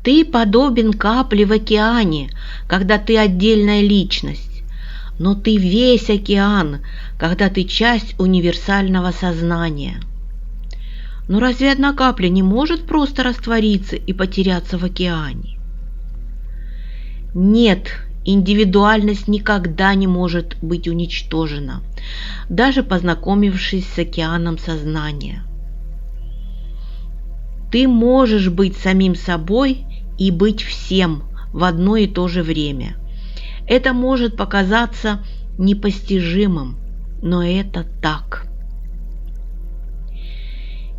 Ты подобен капле в океане, когда ты отдельная личность, но ты весь океан, когда ты часть универсального сознания. Но разве одна капля не может просто раствориться и потеряться в океане? Нет, индивидуальность никогда не может быть уничтожена, даже познакомившись с океаном сознания. Ты можешь быть самим собой и быть всем в одно и то же время. Это может показаться непостижимым, но это так.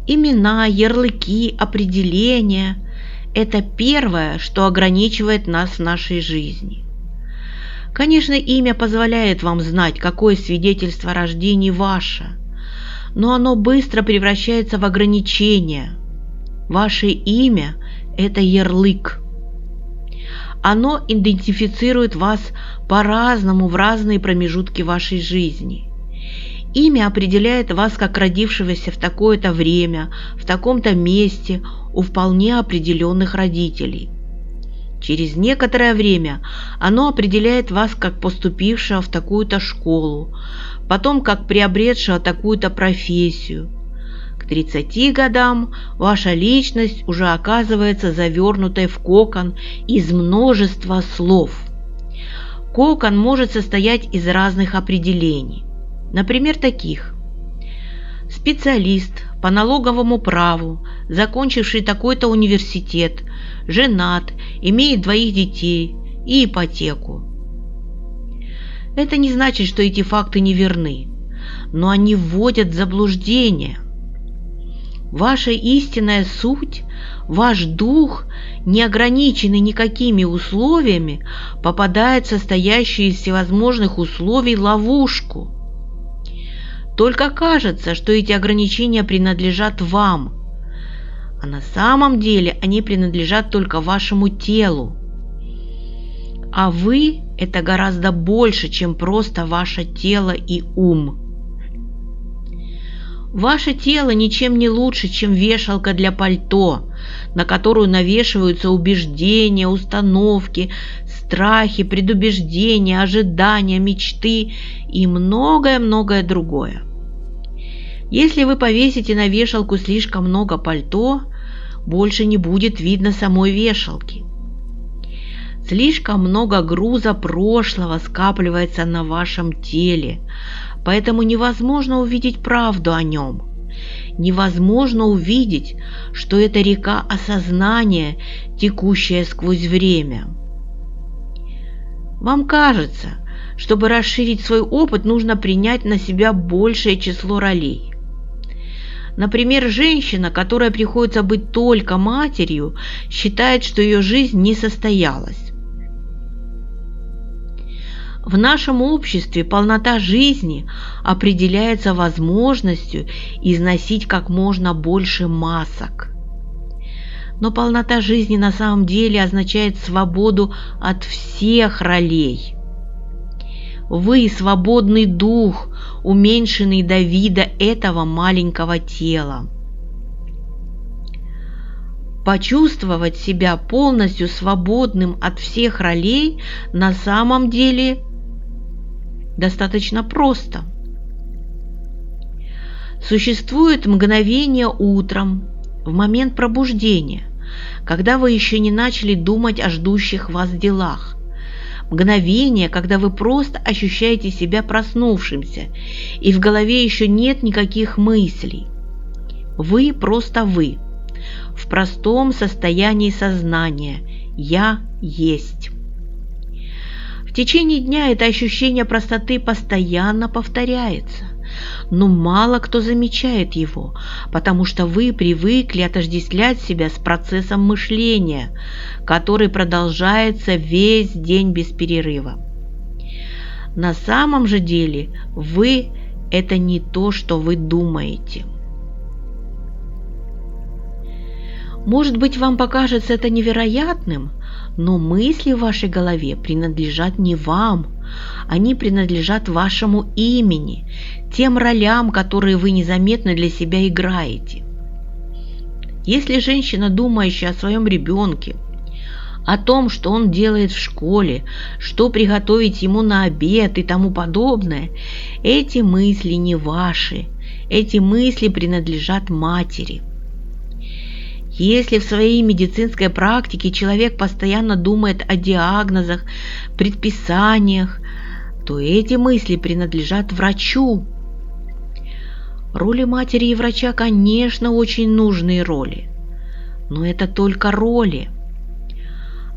Имена, ярлыки, определения – это первое, что ограничивает нас в нашей жизни. Конечно, имя позволяет вам знать, какое свидетельство о рождении ваше, но оно быстро превращается в ограничение. Ваше имя – это ярлык. Оно идентифицирует вас по-разному в разные промежутки вашей жизни. Имя определяет вас как родившегося в такое-то время, в таком-то месте, у вполне определенных родителей. Через некоторое время оно определяет вас как поступившего в такую-то школу, потом как приобретшего такую-то профессию. К 30 годам ваша личность уже оказывается завернутой в кокон из множества слов. Кокон может состоять из разных определений. Например, таких: специалист по налоговому праву, закончивший такой-то университет, женат, имеет 2 детей и ипотеку. Это не значит, что эти факты неверны, но они вводят в заблуждение. Ваша истинная суть, ваш дух, не ограниченный никакими условиями, попадает в состоящую из всевозможных условий ловушку. Только кажется, что эти ограничения принадлежат вам, а на самом деле они принадлежат только вашему телу. А вы – это гораздо больше, чем просто ваше тело и ум. Ваше тело ничем не лучше, чем вешалка для пальто, на которую навешиваются убеждения, установки, страхи, предубеждения, ожидания, мечты и многое-многое другое. Если вы повесите на вешалку слишком много пальто, больше не будет видно самой вешалки. Слишком много груза прошлого скапливается на вашем теле, поэтому невозможно увидеть правду о нем. Невозможно увидеть, что это река осознания, текущая сквозь время. Вам кажется, чтобы расширить свой опыт, нужно принять на себя большее число ролей. Например, женщина, которая приходится быть только матерью, считает, что ее жизнь не состоялась. В нашем обществе полнота жизни определяется возможностью износить как можно больше масок. Но полнота жизни на самом деле означает свободу от всех ролей. Вы – свободный дух, уменьшенный до вида этого маленького тела. Почувствовать себя полностью свободным от всех ролей на самом деле достаточно просто. Существует мгновение утром, в момент пробуждения, когда вы еще не начали думать о ждущих вас делах. Мгновение, когда вы просто ощущаете себя проснувшимся, и в голове еще нет никаких мыслей. Вы просто вы, в простом состоянии сознания «я есть». В течение дня это ощущение простоты постоянно повторяется, но мало кто замечает его, потому что вы привыкли отождествлять себя с процессом мышления, который продолжается весь день без перерыва. На самом же деле вы – это не то, что вы думаете. Может быть, вам покажется это невероятным, но мысли в вашей голове принадлежат не вам, они принадлежат вашему имени, тем ролям, которые вы незаметно для себя играете. Если женщина, думающая о своем ребенке, о том, что он делает в школе, что приготовить ему на обед и тому подобное, эти мысли не ваши, эти мысли принадлежат матери. Если в своей медицинской практике человек постоянно думает о диагнозах, предписаниях, то эти мысли принадлежат врачу. Роли матери и врача, конечно, очень нужные роли, но это только роли.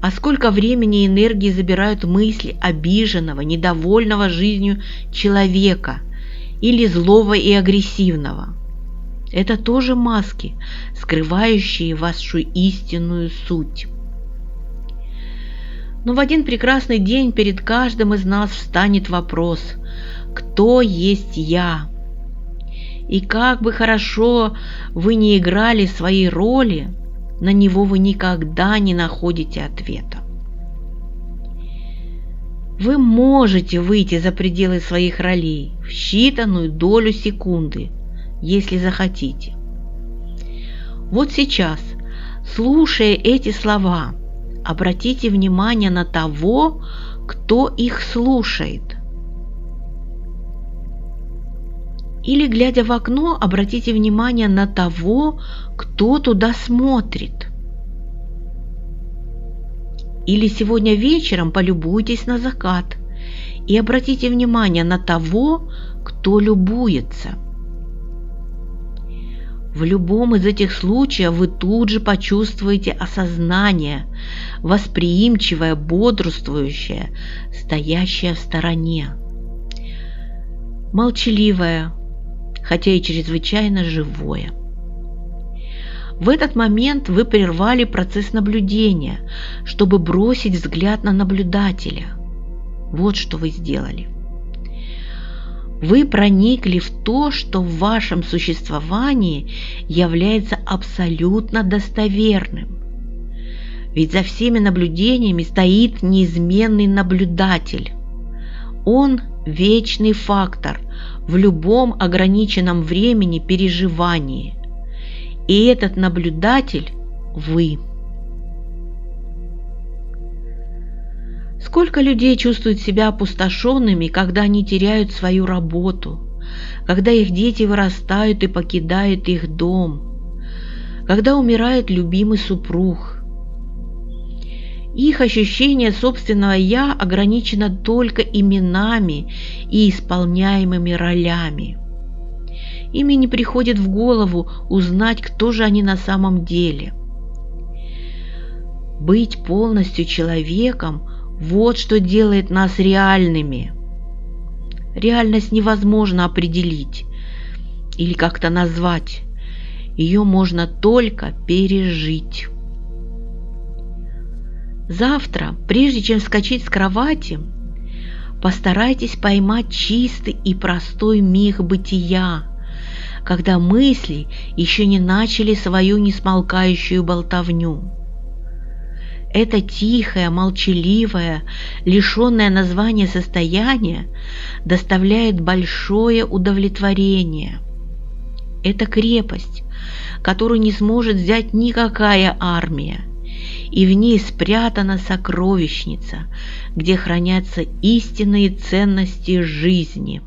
А сколько времени и энергии забирают мысли обиженного, недовольного жизнью человека или злого и агрессивного? Это тоже маски, скрывающие вашу истинную суть. Но в один прекрасный день перед каждым из нас встанет вопрос: кто есть я? И как бы хорошо вы ни играли свои роли, на него вы никогда не находите ответа. Вы можете выйти за пределы своих ролей в считанную долю секунды, если захотите. Вот сейчас, слушая эти слова, обратите внимание на того, кто их слушает. Или, глядя в окно, обратите внимание на того, кто туда смотрит. Или сегодня вечером полюбуйтесь на закат и обратите внимание на того, кто любуется. В любом из этих случаев вы тут же почувствуете осознание, восприимчивое, бодрствующее, стоящее в стороне, молчаливое, хотя и чрезвычайно живое. В этот момент вы прервали процесс наблюдения, чтобы бросить взгляд на наблюдателя. Вот что вы сделали. Вы проникли в то, что в вашем существовании является абсолютно достоверным. Ведь за всеми наблюдениями стоит неизменный наблюдатель. Он – вечный фактор в любом ограниченном времени переживании. И этот наблюдатель – вы. Сколько людей чувствуют себя опустошенными, когда они теряют свою работу, когда их дети вырастают и покидают их дом, когда умирает любимый супруг. Их ощущение собственного «я» ограничено только именами и исполняемыми ролями. Ими не приходит в голову узнать, кто же они на самом деле. Быть полностью человеком – вот что делает нас реальными. Реальность невозможно определить или как-то назвать. Ее можно только пережить. Завтра, прежде чем вскочить с кровати, постарайтесь поймать чистый и простой миг бытия, когда мысли еще не начали свою несмолкающую болтовню. Это тихое, молчаливое, лишенное названия состояние доставляет большое удовлетворение. Это крепость, которую не сможет взять никакая армия, и в ней спрятана сокровищница, где хранятся истинные ценности жизни.